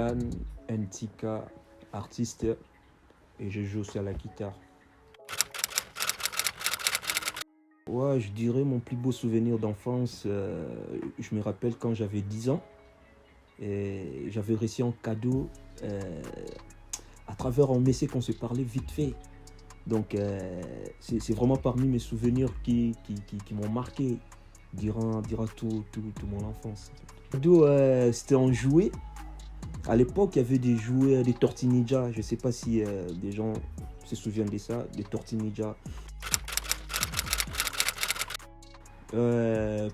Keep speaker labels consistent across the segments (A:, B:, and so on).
A: Stan NTK, artiste, et je joue aussi à la guitare. Ouais, je dirais mon plus beau souvenir d'enfance, je me rappelle quand j'avais 10 ans et j'avais reçu un cadeau à travers un message qu'on se parlait vite fait. Donc c'est vraiment parmi mes souvenirs qui m'ont marqué durant tout mon enfance. Le cadeau, c'était un jouet. À l'époque, il y avait des jouets, des Tortues Ninja. Je ne sais pas si des gens se souviennent de ça, des Tortues Ninja. Euh,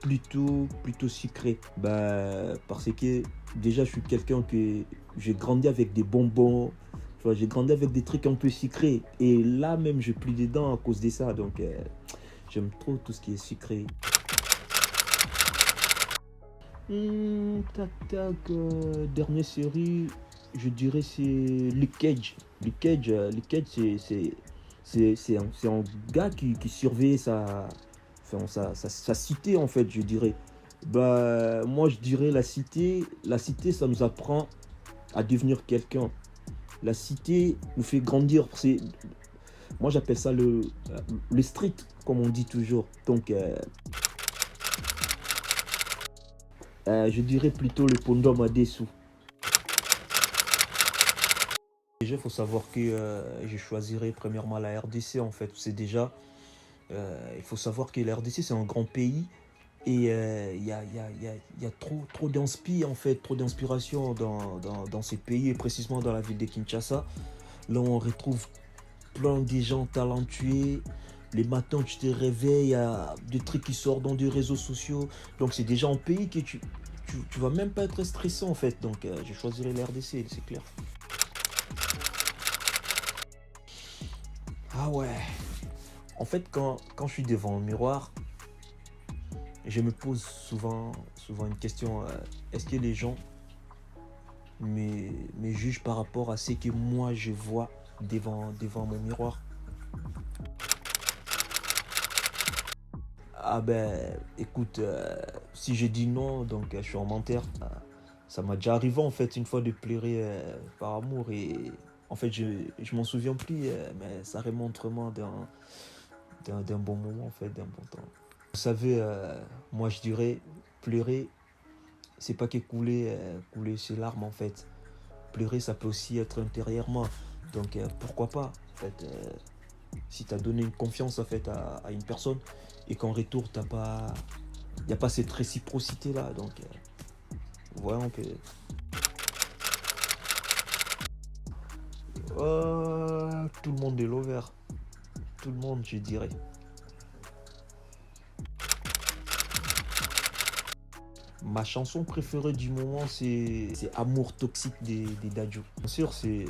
A: plutôt sucré. Bah, parce que déjà, je suis quelqu'un que j'ai grandi avec des bonbons. Tu vois, j'ai grandi avec des trucs un peu sucrés. Et là même, j'ai plus des dents à cause de ça. Donc, j'aime trop tout ce qui est sucré. Tac, tac, dernière série, je dirais c'est Luke Cage. Luke Cage, c'est un gars qui surveille sa cité, en fait, je dirais. Bah, moi, je dirais la cité, ça nous apprend à devenir quelqu'un. La cité nous fait grandir. Moi, j'appelle ça le street, comme on dit toujours. Donc, je dirais plutôt le Pondom à Dessous. Déjà, il faut savoir que je choisirais premièrement la RDC, en fait. C'est déjà, il faut savoir que la RDC, c'est un grand pays et il y a trop d'inspi, en fait, trop d'inspiration dans ces pays, et précisément dans la ville de Kinshasa. Là, on retrouve plein de gens talentueux. Les matins, tu te réveilles, il y a des trucs qui sortent dans des réseaux sociaux. Donc, c'est déjà un pays que tu vas même pas être stressant, en fait. Donc, je choisirais la RDC, c'est clair. Ah ouais. En fait, quand je suis devant un miroir, je me pose souvent une question. Est-ce que les gens me jugent par rapport à ce que moi je vois devant mon miroir? Ah ben, écoute, si je dis non, donc je suis en menteur. Ça m'a déjà arrivé en fait une fois de pleurer par amour et en fait je m'en souviens plus, mais ça remonte vraiment d'un bon moment en fait, d'un bon temps. Vous savez, moi je dirais pleurer, c'est pas que couler ses larmes en fait. Pleurer, ça peut aussi être intérieurement. Donc pourquoi pas en fait, si tu as donné une confiance en fait à une personne et qu'en retour il n'y a pas cette réciprocité là. Donc voilà un peu. Tout le monde est lover. Tout le monde, je dirais. Ma chanson préférée du moment, c'est Amour toxique des Dadju. Bien sûr, c'est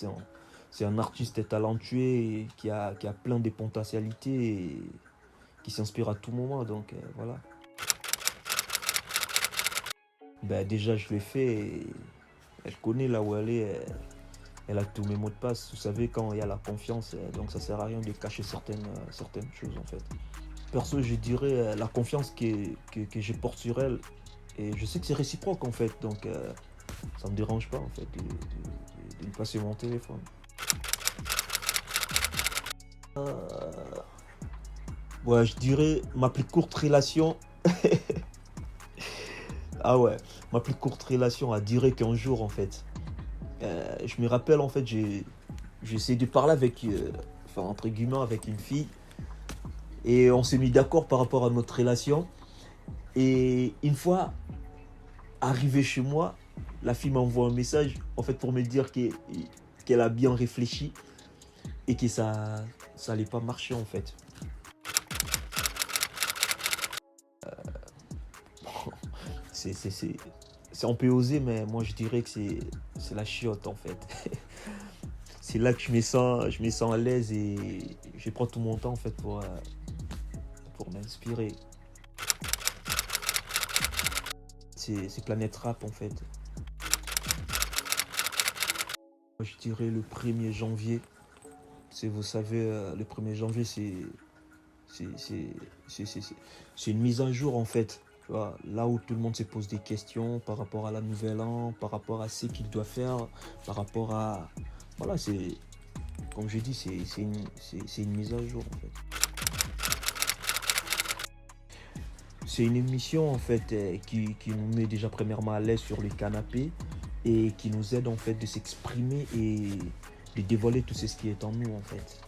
A: un, c'est un artiste talentueux et qui a plein de potentialités et qui s'inspire à tout moment. Donc voilà. Ben, déjà, je l'ai fait et elle connaît là où elle est. Elle a tous mes mots de passe. Vous savez, quand il y a la confiance, donc ça sert à rien de cacher certaines choses en fait. Perso, je dirais la confiance que je porte sur elle. Et je sais que c'est réciproque en fait, donc ça me dérange pas en fait de lui passer mon téléphone. Ouais, je dirais ma plus courte relation. Ah ouais, ma plus courte relation a duré qu'un jour en fait. Je me rappelle en fait, j'ai essayé de parler avec, enfin entre guillemets, avec une fille. Et on s'est mis d'accord par rapport à notre relation. Et une fois arrivé chez moi, la fille m'envoie un message en fait pour me dire qu'elle a bien réfléchi et que ça allait pas marcher en fait. C'est un peu osé, mais moi je dirais que c'est la chiotte en fait. C'est là que je me sens à l'aise et je prends tout mon temps en fait pour m'inspirer. C'est Planète Rap en fait. Moi, je dirais le 1er janvier. Vous savez, le 1er janvier, c'est c'est- c'est- c'est une mise à jour en fait. Tu vois, là où tout le monde se pose des questions par rapport à la nouvelle an, par rapport à ce qu'il doit faire, par rapport à... Voilà, c'est, comme je dis, c'est une mise à jour en fait. C'est une émission en fait qui nous met déjà premièrement à l'aise sur le canapé et qui nous aide en fait de s'exprimer et de dévoiler tout ce qui est en nous en fait.